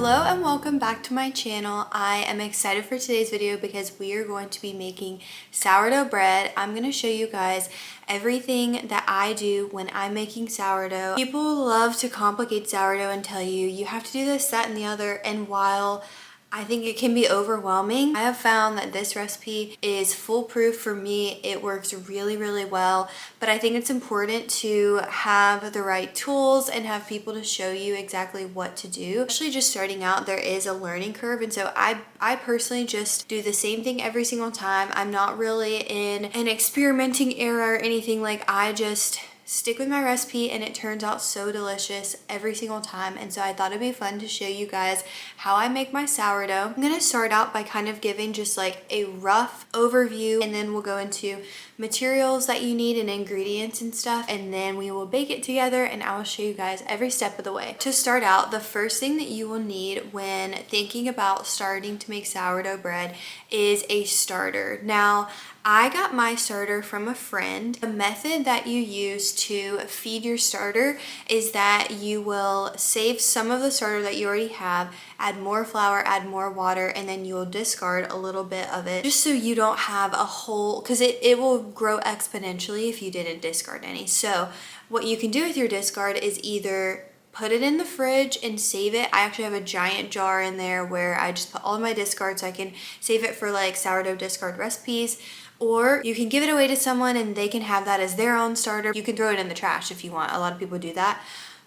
Hello and welcome back to my channel. I am excited for today's video because we are going to be making sourdough bread. I'm going to show you guys everything that I do when I'm making sourdough. People love to complicate sourdough and tell you have to do this, that, and the other, and while I think it can be overwhelming, I have found that this recipe is foolproof for me. It works really, really well, but I think it's important to have the right tools and have people to show you exactly what to do. Especially just starting out, there is a learning curve, and so I personally just do the same thing every single time. I'm not really in an experimenting era or anything. Like, I just stick with my recipe and it turns out so delicious every single time. And so I thought it'd be fun to show you guys how I make my sourdough. I'm gonna start out by kind of giving just like a rough overview, and then we'll go into materials that you need and ingredients and stuff, and then we will bake it together and I will show you guys every step of the way. To start out, the first thing that you will need when thinking about starting to make sourdough bread is a starter. Now, I got my starter from a friend. The method that you use to feed your starter is that you will save some of the starter that you already have, add more flour, add more water, and then you will discard a little bit of it just so you don't have a whole, because it will grow exponentially if you didn't discard any. So what you can do with your discard is either put it in the fridge and save it. I actually have a giant jar in there where I just put all of my discards so I can save it for like sourdough discard recipes. Or you can give it away to someone and they can have that as their own starter. You can throw it in the trash if you want. A lot of people do that.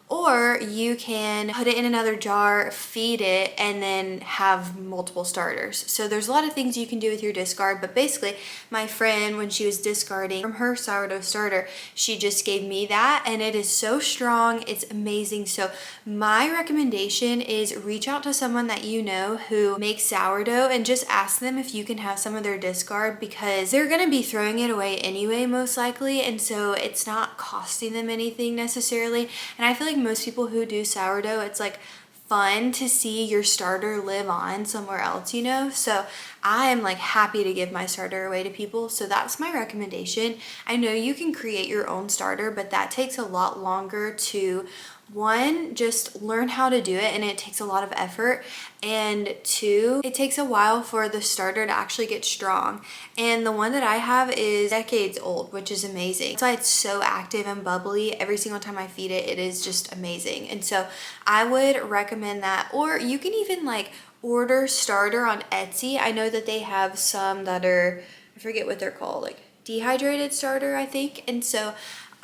Or you can put it in another jar, feed it, and then have multiple starters. So there's a lot of things you can do with your discard, but basically my friend, when she was discarding from her sourdough starter, she just gave me that, and it is so strong, it's amazing. So my recommendation is reach out to someone that you know who makes sourdough and just ask them if you can have some of their discard, because they're gonna be throwing it away anyway, most likely, and so it's not costing them anything necessarily. And I feel like most people who do sourdough, it's like fun to see your starter live on somewhere else, you know? So I am like happy to give my starter away to people. So that's my recommendation. I know you can create your own starter, but that takes a lot longer to, one, just learn how to do it, and it takes a lot of effort, and two, it takes a while for the starter to actually get strong. And the one that I have is decades old, which is amazing. That's why it's so active and bubbly. Every single time I feed it, it is just amazing. And so I would recommend that. Or you can even like order starter on Etsy. I know that they have some that are, I forget what they're called, like dehydrated starter, I think. And so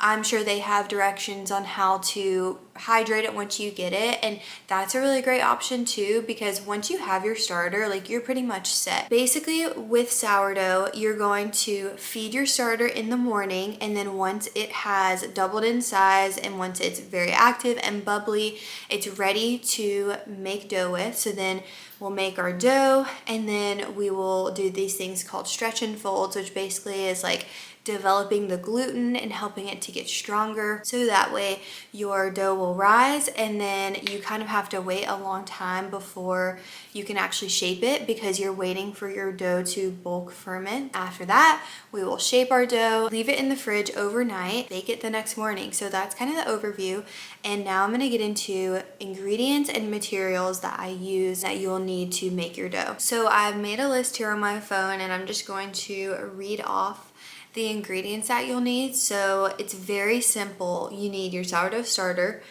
I'm sure they have directions on how to hydrate it once you get it, and that's a really great option too, because once you have your starter, like, you're pretty much set. Basically with sourdough, you're going to feed your starter in the morning, and then once it has doubled in size and once it's very active and bubbly, it's ready to make dough with. So then we'll make our dough, and then we will do these things called stretch and folds, which basically is like developing the gluten and helping it to get stronger, so that way your dough will rise, and then you kind of have to wait a long time before you can actually shape it, because you're waiting for your dough to bulk ferment. After that, we will shape our dough, leave it in the fridge overnight, bake it the next morning. So that's kind of the overview. And now I'm going to get into ingredients and materials that I use that you'll need to make your dough. So I've made a list here on my phone, and I'm just going to read off the ingredients that you'll need. So it's very simple. You need your sourdough starter.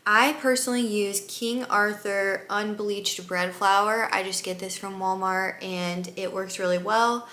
I personally use King Arthur unbleached bread flour. I just get this from Walmart and it works really well.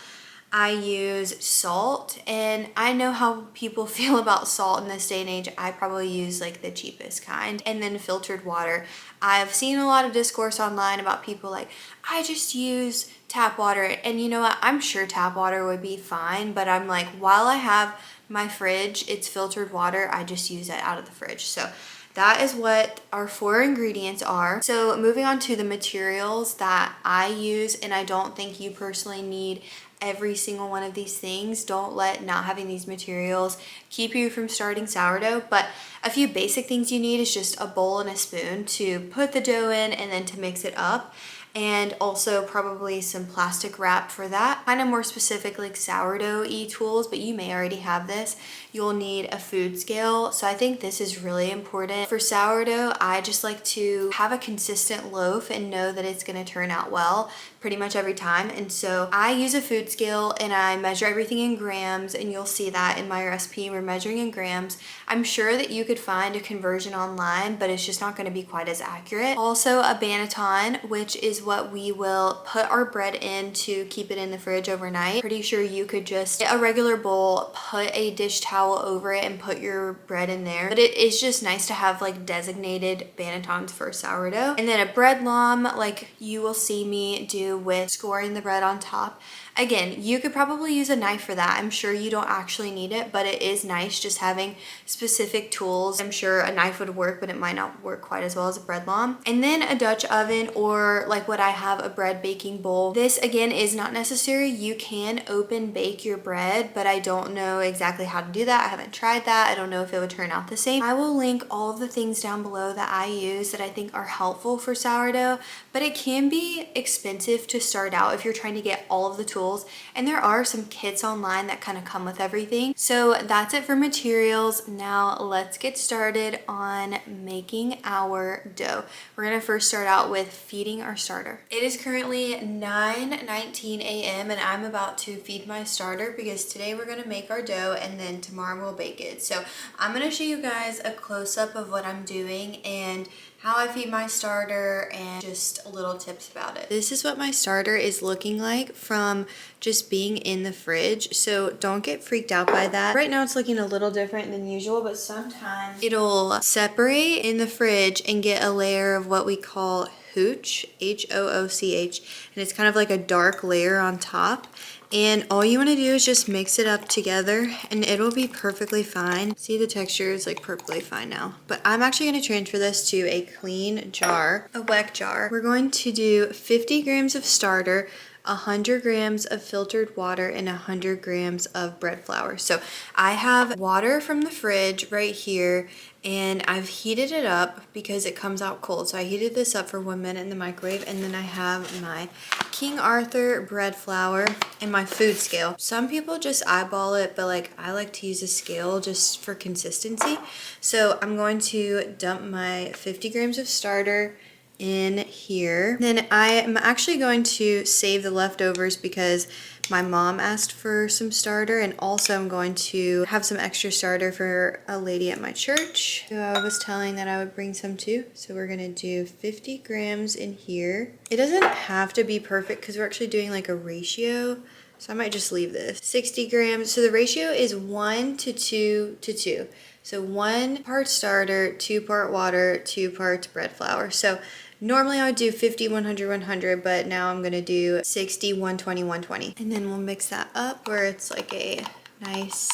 I use salt, and I know how people feel about salt in this day and age. I probably use like the cheapest kind. And then filtered water. I've seen a lot of discourse online about people like, I just use tap water, and you know what, I'm sure tap water would be fine, but I'm like, while I have my fridge, it's filtered water, I just use it out of the fridge. So that is what our 4 ingredients are. So moving on to the materials that I use, and I don't think you personally need every single one of these things. Don't let not having these materials keep you from starting sourdough, but a few basic things you need is just a bowl and a spoon to put the dough in and then to mix it up. and also probably some plastic wrap for that. Kind of more specific like sourdough-y tools, but you may already have this. You'll need a food scale. So I think this is really important. For sourdough, I just like to have a consistent loaf and know that it's gonna turn out well pretty much every time. And so I use a food scale and I measure everything in grams, and you'll see that in my recipe. We're measuring in grams. I'm sure that you could find a conversion online, but it's just not going to be quite as accurate. Also a banneton, which is what we will put our bread in to keep it in the fridge overnight. Pretty sure you could just get a regular bowl, put a dish towel over it, and put your bread in there. But it is just nice to have like designated bannetons for sourdough. And then a bread lom, like you will see me do with scoring the bread on top. Again, you could probably use a knife for that. I'm sure you don't actually need it, but it is nice just having specific tools. I'm sure a knife would work, but it might not work quite as well as a bread lom. And then a Dutch oven, or like what I have, a bread baking bowl. This again is not necessary. You can open bake your bread, but I don't know exactly how to do that. I haven't tried that. I don't know if it would turn out the same. I will link all of the things down below that I use that I think are helpful for sourdough, but it can be expensive to start out if you're trying to get all of the tools. And there are some kits online that kind of come with everything. So that's it for materials. Now let's get started on making our dough. We're gonna first start out with feeding our starter. It is currently 9:19 a.m. and I'm about to feed my starter because today we're gonna make our dough and then tomorrow we'll bake it. So I'm gonna show you guys a close-up of what I'm doing and how I feed my starter and just little tips about it. This is what my starter is looking like from just being in the fridge, so don't get freaked out by that. Right now it's looking a little different than usual, but sometimes it'll separate in the fridge and get a layer of what we call hooch, H-O-O-C-H, and it's kind of like a dark layer on top. And all you want to do is just mix it up together and it'll be perfectly fine. See, the texture is like perfectly fine now. But I'm actually going to transfer this to a clean jar, a weck jar. We're going to do 50 grams of starter, 100 grams of filtered water, and 100 grams of bread flour. So I have water from the fridge right here, and I've heated it up because it comes out cold. So I heated this up for 1 minute in the microwave, and then I have my King Arthur bread flour and my food scale. Some people just eyeball it, but like I like to use a scale just for consistency. So I'm going to dump my 50 grams of starter in here. Then I am actually going to save the leftovers because my mom asked for some starter, and also I'm going to have some extra starter for a lady at my church who I was telling that I would bring some to. So we're gonna do 50 grams in here. It doesn't have to be perfect because we're actually doing like a ratio, so I might just leave this. 60 grams, so the ratio is 1 to 2 to 2. So 1 part starter, 2 part water, 2 parts bread flour. So normally I would do 50, 100, 100, but now I'm gonna do 60, 120, 120. And then we'll mix that up where it's like a nice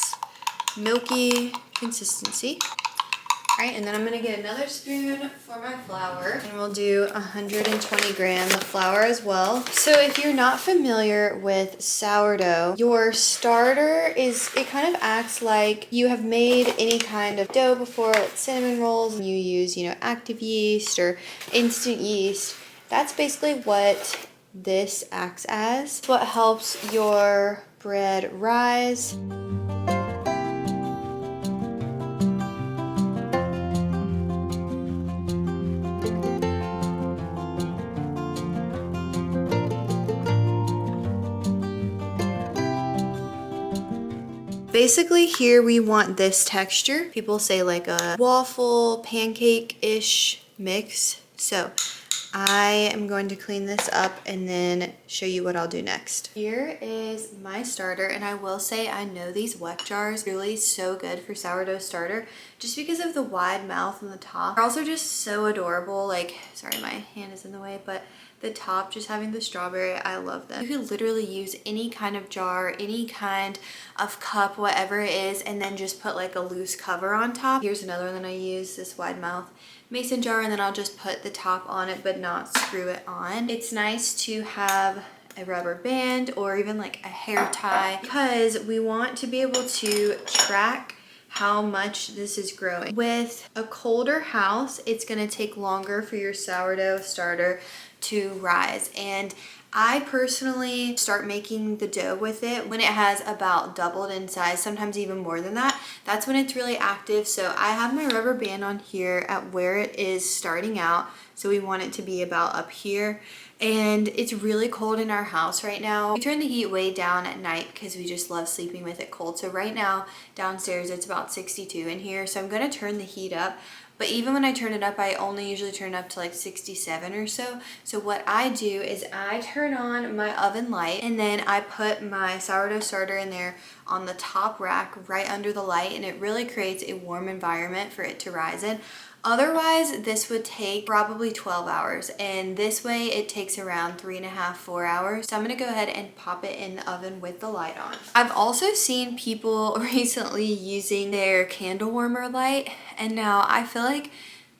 milky consistency. All right, and then I'm gonna get another spoon for my flour, and we'll do 120 grams of flour as well. So if you're not familiar with sourdough, your starter it kind of acts like you have made any kind of dough before, like cinnamon rolls. You use, active yeast or instant yeast. That's basically what this acts as. It's what helps your bread rise. Basically here we want this texture. People say like a waffle, pancake-ish mix. So I am going to clean this up and then show you what I'll do next. Here is my starter, and I will say I know these weck jars are really so good for sourdough starter just because of the wide mouth on the top. They're also just so adorable. Like, sorry, my hand is in the way, but the top just having the strawberry, I love them. You could literally use any kind of jar, any kind of cup, whatever it is, and then just put like a loose cover on top. Here's another one that I use, this wide mouth mason jar, and then I'll just put the top on it but not screw it on. It's nice to have a rubber band or even like a hair tie because we want to be able to track how much this is growing. With a colder house, it's gonna take longer for your sourdough starter to rise. And I personally start making the dough with it when it has about doubled in size, sometimes even more than that. That's when it's really active. So I have my rubber band on here at where it is starting out. So we want it to be about up here. And it's really cold in our house right now. We turn the heat way down at night because we just love sleeping with it cold. So right now downstairs it's about 62 in here. So I'm gonna turn the heat up. But even when I turn it up, I only usually turn it up to like 67 or so. So what I do is I turn on my oven light and then I put my sourdough starter in there on the top rack right under the light, and it really creates a warm environment for it to rise in. Otherwise, this would take probably 12 hours, and this way it takes around 3.5, 4 hours. So I'm gonna go ahead and pop it in the oven with the light on. I've also seen people recently using their candle warmer light, and now I feel like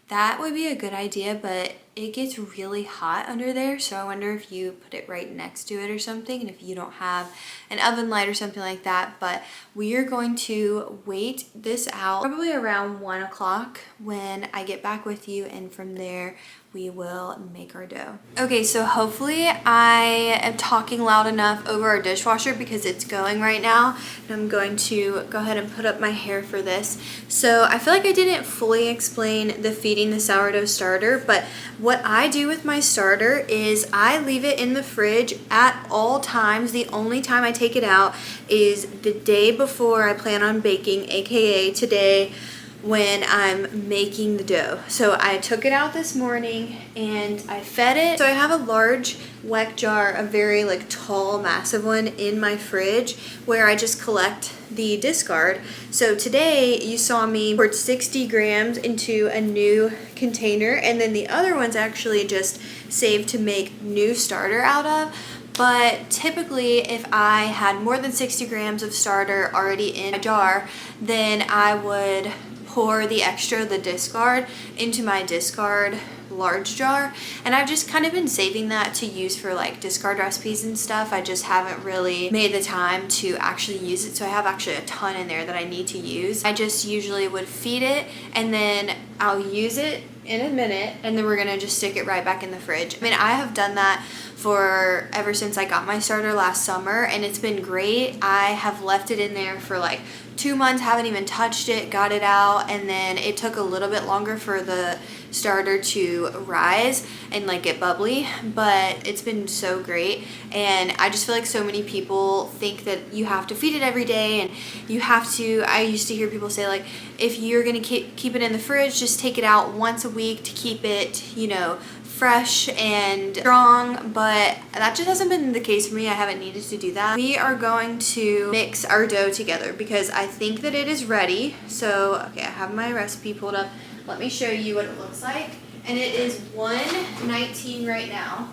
that would be a good idea, but it gets really hot under there. So I wonder if you put it right next to it or something, and if you don't have an oven light or something like that. But we are going to wait this out probably around 1 o'clock when I get back with you, and from there we will make our dough. Okay, so hopefully I am talking loud enough over our dishwasher because it's going right now. And I'm going to go ahead and put up my hair for this. So I feel like I didn't fully explain the feeding the sourdough starter, but what I do with my starter is I leave it in the fridge at all times. The only time I take it out is the day before I plan on baking, aka today, when I'm making the dough. So I took it out this morning and I fed it. So I have a large weck jar, a very like tall, massive one in my fridge where I just collect the discard. So today you saw me pour 60 grams into a new container, and then the other one's actually just saved to make new starter out of. But typically if I had more than 60 grams of starter already in a jar, then I would pour the extra, the discard, into my discard large jar. And I've just kind of been saving that to use for like discard recipes and stuff. I just haven't really made the time to actually use it. So I have actually a ton in there that I need to use. I just usually would feed it and then I'll use it in a minute, and then we're gonna just stick it right back in the fridge. I mean, I have done that for ever since I got my starter last summer, and it's been great. I have left it in there for like 2 months, haven't even touched it, got it out, and then it took a little bit longer for the starter to rise and like get bubbly, but it's been so great. And I just feel like so many people think that you have to feed it every day, and you have to, I used to hear people say like, if you're gonna keep it in the fridge, just take it out once a week to keep it, you know, fresh and strong, but that just hasn't been the case for me. I haven't needed to do that. We are going to mix our dough together because I think that it is ready. So, okay, I have my recipe pulled up. Let me show you what it looks like. And it is 1:19 right now.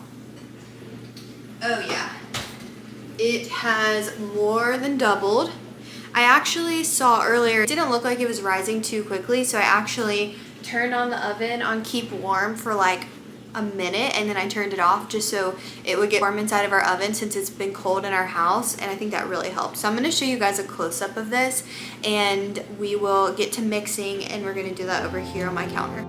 Oh yeah, it has more than doubled. I actually saw earlier, it didn't look like it was rising too quickly, so I actually turned on the oven on keep warm for like a minute, and then I turned it off just so it would get warm inside of our oven since it's been cold in our house, and I think that really helped. So I'm going to show you guys a close-up of this, and we will get to mixing, and we're going to do that over here on my counter.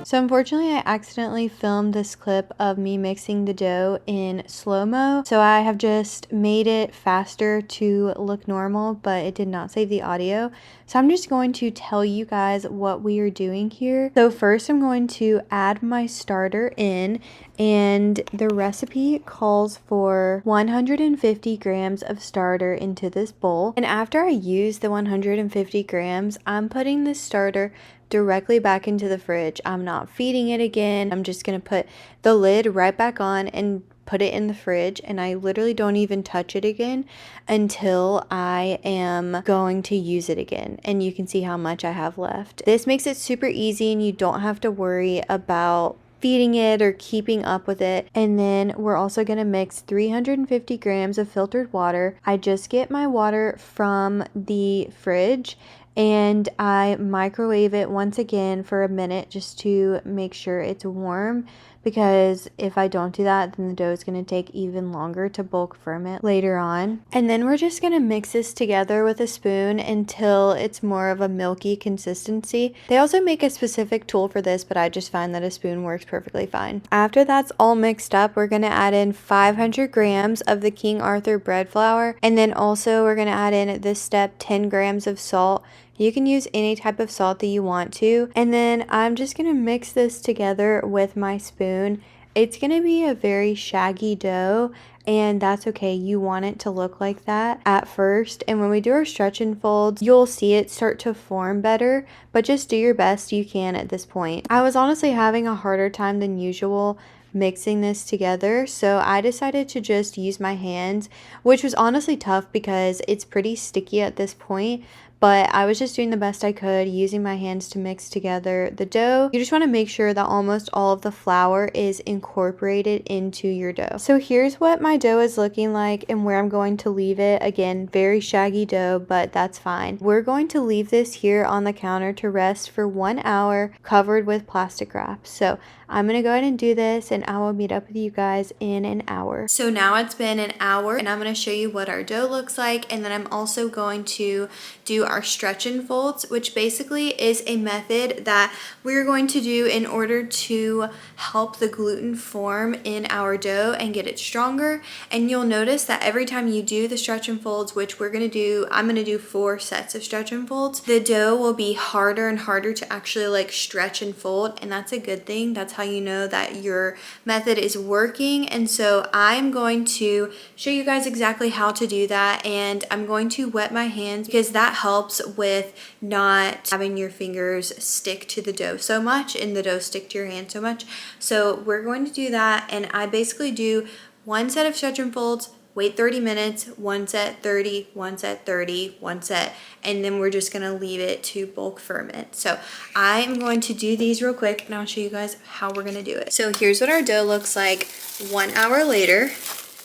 So unfortunately, I accidentally filmed this clip of me mixing the dough in slow-mo. So I have just made it faster to look normal, but it did not save the audio. So I'm just going to tell you guys what we are doing here. So first I'm going to add my starter in, and the recipe calls for 150 grams of starter into this bowl. And after I use the 150 grams, I'm putting this starter directly back into the fridge. I'm not feeding it again. I'm just gonna put the lid right back on and put it in the fridge, and I literally don't even touch it again until I am going to use it again. And you can see how much I have left. This makes it super easy, and you don't have to worry about feeding it or keeping up with it. And then we're also going to mix 350 grams of filtered water. I just get my water from the fridge, and I microwave it once again for a minute just to make sure it's warm, because if I don't do that, then the dough is going to take even longer to bulk ferment later on. And then we're just going to mix this together with a spoon until it's more of a milky consistency. They also make a specific tool for this, but I just find that a spoon works perfectly fine. After that's all mixed up, we're going to add in 500 grams of the King Arthur bread flour, and then also we're going to add in at this step 10 grams of salt. You can use any type of salt that you want to. And then I'm just going to mix this together with my spoon. It's going to be a very shaggy dough, and that's okay. You want it to look like that at first. And when we do our stretch and folds, you'll see it start to form better, but just do your best you can at this point. I was honestly having a harder time than usual mixing this together, so I decided to just use my hands, which was honestly tough because it's pretty sticky at this point. But I was just doing the best I could using my hands to mix together the dough. You just want to make sure that almost all of the flour is incorporated into your dough. So here's what my dough is looking like and where I'm going to leave it. Again, very shaggy dough, but that's fine. We're going to leave this here on the counter to rest for 1 hour covered with plastic wrap. So I'm going to go ahead and do this, and I will meet up with you guys in an hour. So now it's been an hour, and I'm going to show you what our dough looks like, and then I'm also going to do our stretch and folds, which basically is a method that we're going to do in order to help the gluten form in our dough and get it stronger. And you'll notice that every time you do the stretch and folds, which we're going to do, I'm going to do 4 sets of stretch and folds, the dough will be harder and harder to actually like stretch and fold, and that's a good thing. That's how you know that your method is working. And so I'm going to show you guys exactly how to do that, and I'm going to wet my hands because that helps with not having your fingers stick to the dough so much and the dough stick to your hand so much. So we're going to do that, and I basically do 1 set of stretch and folds, wait 30 minutes, 1 set 30, 1 set 30, 1 set, and then we're just gonna leave it to bulk ferment. So I'm going to do these real quick, and I'll show you guys how we're gonna do it. So here's what our dough looks like 1 hour later,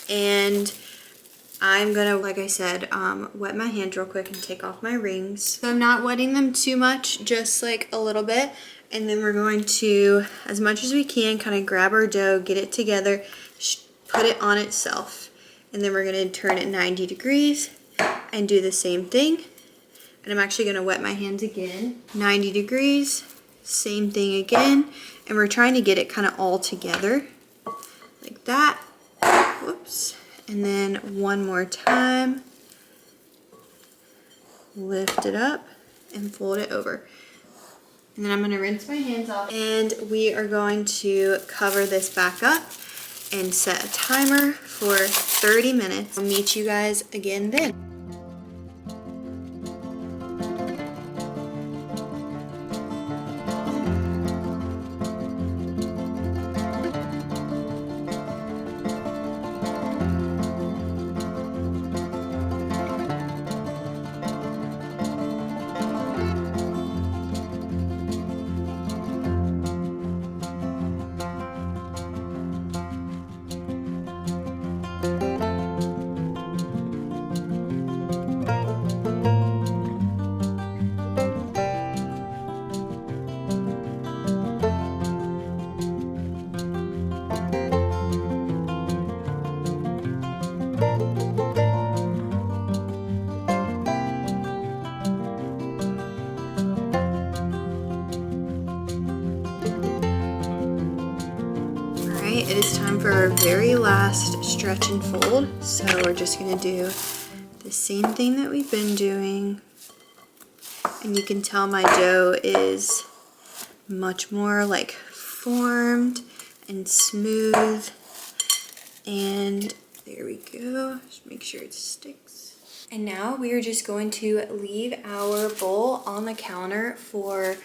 and I'm gonna, like I said, wet my hands real quick and take off my rings. So I'm not wetting them too much, just like a little bit. And then we're going to, as much as we can, kind of grab our dough, get it together, put it on itself. And then we're gonna turn it 90 degrees and do the same thing. And I'm actually gonna wet my hands again. 90 degrees, same thing again. And we're trying to get it kind of all together, like that. Whoops. And then one more time, lift it up and fold it over. And then I'm gonna rinse my hands off, and we are going to cover this back up and set a timer for 30 minutes. I'll meet you guys again then. It is time for our very last stretch and fold. So we're just gonna do the same thing that we've been doing. And you can tell my dough is much more like formed and smooth. And there we go. Just make sure it sticks. And now we are just going to leave our bowl on the counter for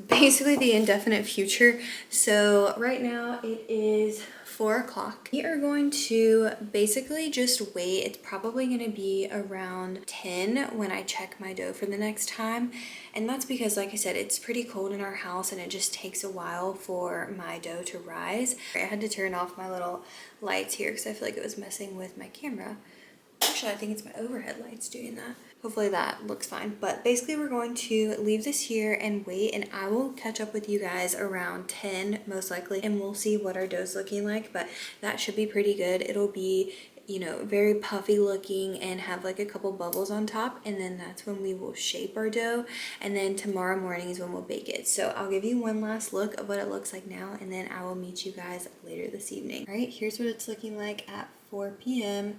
basically the indefinite future. So right now it is 4 o'clock. We are going to basically just wait. It's probably going to be around 10 when I check my dough for the next time. And that's because, like I said, it's pretty cold in our house and it just takes a while for my dough to rise. I had to turn off my little lights here because I feel like it was messing with my camera. Actually, I think it's my overhead lights doing that. Hopefully that looks fine. But basically we're going to leave this here and wait, and I will catch up with you guys around 10 most likely, and we'll see what our dough's looking like. But that should be pretty good. It'll be, you know, very puffy looking and have like a couple bubbles on top, and then that's when we will shape our dough, and then tomorrow morning is when we'll bake it. So I'll give you one last look of what it looks like now, and then I will meet you guys later this evening. All right, here's what it's looking like at 4 p.m.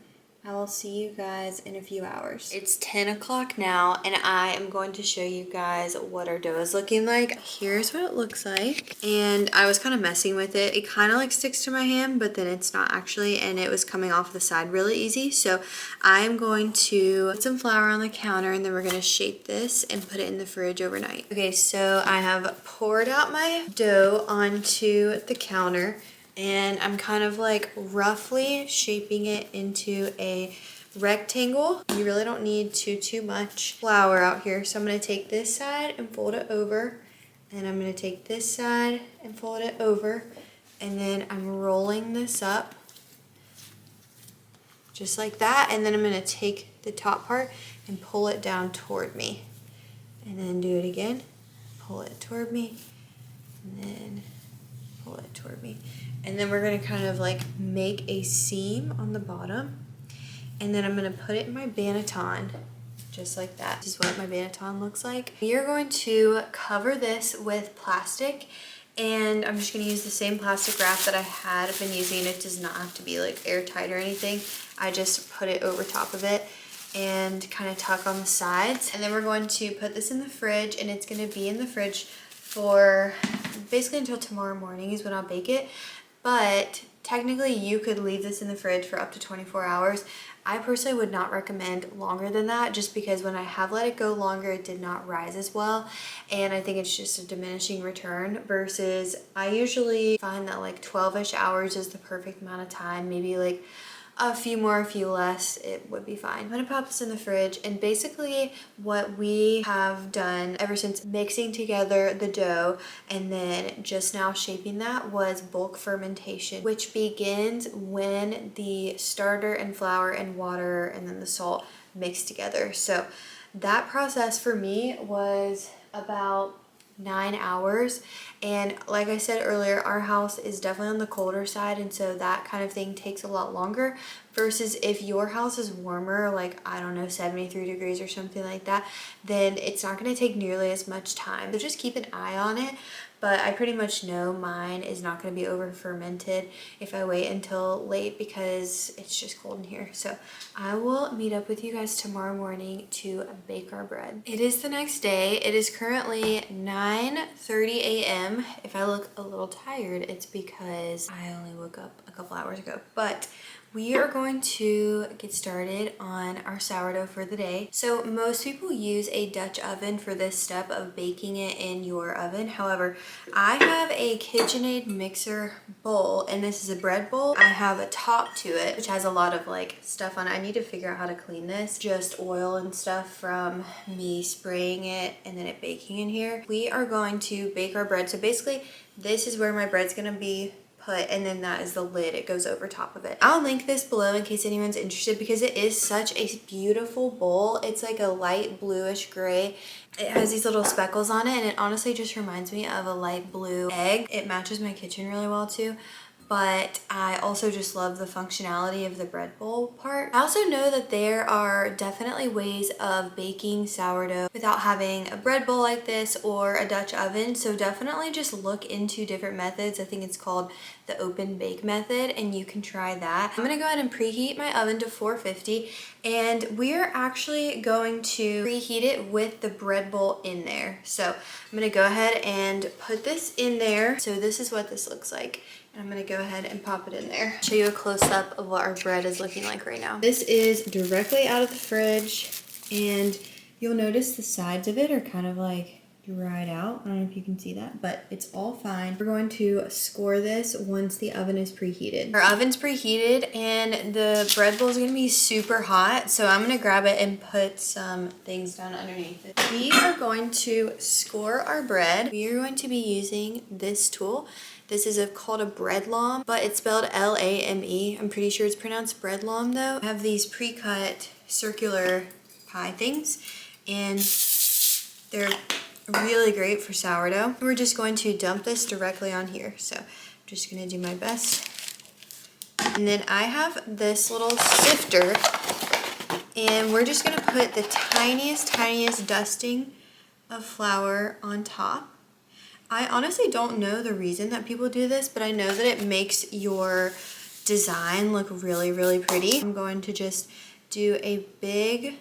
I will see you guys in a few hours. It's 10 o'clock now, and I am going to show you guys what our dough is looking like. Here's what it looks like. And I was kind of messing with it. It kind of like sticks to my hand, but then it's not actually, and it was coming off the side really easy. So I'm going to put some flour on the counter, and then we're gonna shape this and put it in the fridge overnight. Okay, so I have poured out my dough onto the counter, and I'm kind of like roughly shaping it into a rectangle. You really don't need too much flour out here. So I'm gonna take this side and fold it over, and I'm gonna take this side and fold it over, and then I'm rolling this up just like that, and then I'm gonna take the top part and pull it down toward me, and then do it again, pull it toward me, and then pull it toward me. And then we're gonna kind of like make a seam on the bottom, and then I'm gonna put it in my banneton, just like that. This is what my banneton looks like. We are going to cover this with plastic, and I'm just gonna use the same plastic wrap that I had been using. It does not have to be like airtight or anything. I just put it over top of it and kind of tuck on the sides. And then we're going to put this in the fridge, and it's gonna be in the fridge for basically until tomorrow morning is when I'll bake it. But technically you could leave this in the fridge for up to 24 hours. I personally would not recommend longer than that, just because when I have let it go longer, it did not rise as well. And I think it's just a diminishing return, versus I usually find that like 12-ish hours is the perfect amount of time. Maybe like a few more, a few less, it would be fine. I'm gonna pop this in the fridge, and basically what we have done ever since mixing together the dough and then just now shaping that was bulk fermentation, which begins when the starter and flour and water and then the salt mix together. So that process for me was about 9 hours, and like I said earlier, our house is definitely on the colder side, and so that kind of thing takes a lot longer, versus if your house is warmer, like I don't know, 73 degrees or something like that, then it's not going to take nearly as much time. So just keep an eye on it. But I pretty much know mine is not going to be over fermented if I wait until late, because it's just cold in here. So I will meet up with you guys tomorrow morning to bake our bread. It is the next day. It is currently 9:30 a.m. If I look a little tired, it's because I only woke up a couple hours ago. But we are going to get started on our sourdough for the day. So most people use a Dutch oven for this step of baking it in your oven. However, I have a KitchenAid mixer bowl, and this is a bread bowl. I have a top to it, which has a lot of like stuff on it. I need to figure out how to clean this. Just oil and stuff from me spraying it and then it baking in here. We are going to bake our bread. So basically, this is where my bread's gonna be put, and then that is the lid. It goes over top of it. I'll link this below in case anyone's interested, because it is such a beautiful bowl. It's like a light bluish gray. It has these little speckles on it, and it honestly just reminds me of a light blue egg. It matches my kitchen really well too. But I also just love the functionality of the bread bowl part. I also know that there are definitely ways of baking sourdough without having a bread bowl like this or a Dutch oven. So definitely just look into different methods. I think it's called the open bake method, and you can try that. I'm gonna go ahead and preheat my oven to 450, and we are actually going to preheat it with the bread bowl in there. So I'm gonna go ahead and put this in there. So this is what this looks like. I'm gonna go ahead and pop it in there. Show you a close-up of what our bread is looking like right now. This is directly out of the fridge, and you'll notice the sides of it are kind of like dried out. I don't know if you can see that, but it's all fine. We're going to score this once the oven is preheated. Our oven's preheated, and the bread bowl is gonna be super hot, so I'm gonna grab it and put some things down underneath it. We are going to score our bread. We are going to be using this tool. This is called a bread lame, but it's spelled L-A-M-E. I'm pretty sure it's pronounced bread lame though. I have these pre-cut circular pie things, and they're really great for sourdough. We're just going to dump this directly on here. So I'm just gonna do my best. And then I have this little sifter, and we're just gonna put the tiniest dusting of flour on top. I honestly don't know the reason that people do this, but I know that it makes your design look really, really pretty. I'm going to just do a big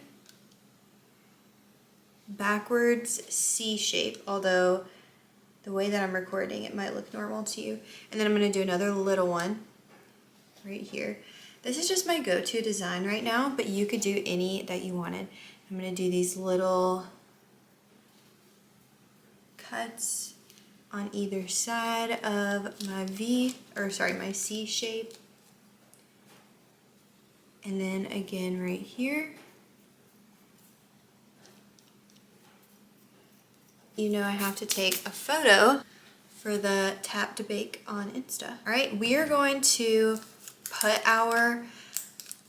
backwards C shape, although the way that I'm recording it might look normal to you. And then I'm going to do another little one right here. This is just my go-to design right now, but you could do any that you wanted. I'm going to do these little cuts on either side of my my C shape. And then again right here. You know I have to take a photo for the tap to bake on Insta. All right, we are going to put our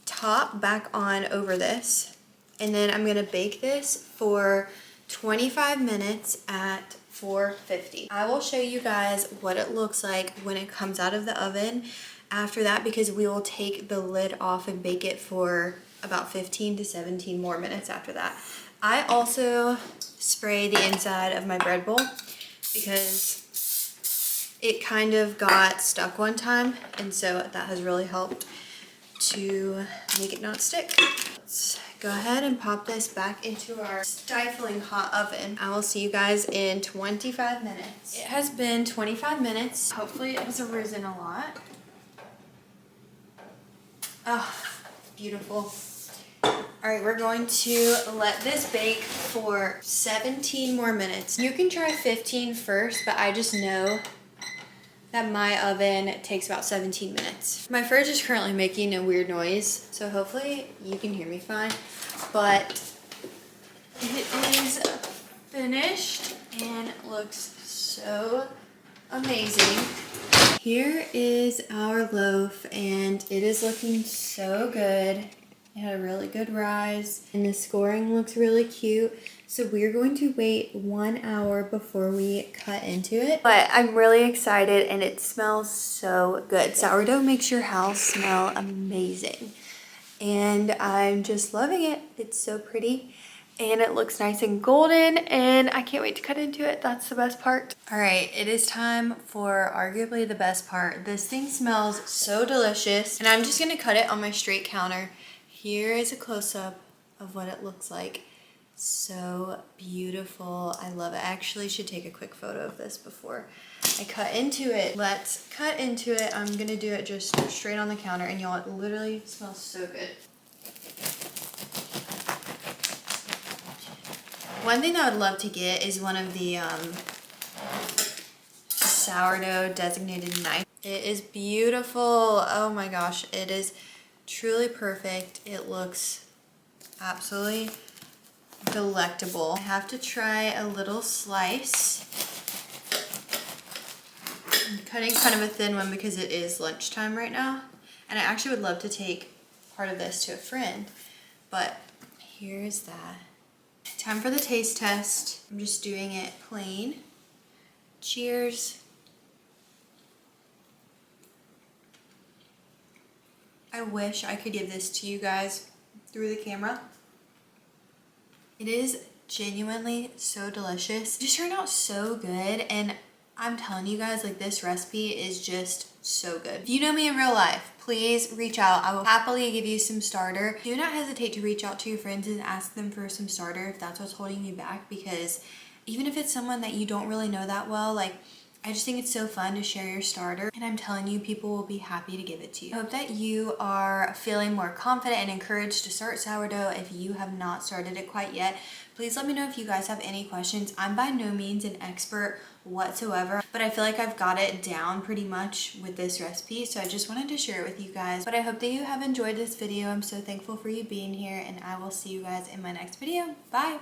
top back on over this, and then I'm gonna bake this for 25 minutes at 450. I will show you guys what it looks like when it comes out of the oven after that, because we will take the lid off and bake it for about 15 to 17 more minutes after that. I also spray the inside of my bread bowl because it kind of got stuck one time, and so that has really helped to make it not stick. Let's go ahead and pop this back into our stifling hot oven. I will see you guys in 25 minutes. It has been 25 minutes. Hopefully it has arisen a lot. Oh, beautiful. All right, we're going to let this bake for 17 more minutes. You can try 15 first, but I just know that my oven takes about 17 minutes. My fridge is currently making a weird noise, so hopefully you can hear me fine. But it is finished and looks so amazing. Here is our loaf, and it is looking so good. It had a really good rise, and the scoring looks really cute. So we're going to wait 1 hour before we cut into it. But I'm really excited, and it smells so good. Sourdough makes your house smell amazing. And I'm just loving it. It's so pretty, and it looks nice and golden, and I can't wait to cut into it. That's the best part. All right, it is time for arguably the best part. This thing smells so delicious, and I'm just gonna cut it on my straight counter. Here is a close-up of what it looks like. So beautiful. I love it. I actually should take a quick photo of this before I cut into it. Let's cut into it. I'm gonna do it just straight on the counter, and y'all, it literally smells so good. One thing that I would love to get is one of the sourdough designated knife. It is beautiful. Oh my gosh, it is truly perfect. It looks absolutely delectable. I have to try a little slice. I'm cutting kind of a thin one because it is lunchtime right now, and I actually would love to take part of this to a friend, but here's that. Time for the taste test. I'm just doing it plain. Cheers. I wish I could give this to you guys through the camera. It is genuinely so delicious. It just turned out so good, and I'm telling you guys, like, this recipe is just so good. If you know me in real life, please reach out. I will happily give you some starter. Do not hesitate to reach out to your friends and ask them for some starter if that's what's holding you back, because even if it's someone that you don't really know that well, like, I just think it's so fun to share your starter, and I'm telling you, people will be happy to give it to you. I hope that you are feeling more confident and encouraged to start sourdough if you have not started it quite yet. Please let me know if you guys have any questions. I'm by no means an expert whatsoever, but I feel like I've got it down pretty much with this recipe, so I just wanted to share it with you guys. But I hope that you have enjoyed this video. I'm so thankful for you being here, and I will see you guys in my next video. Bye!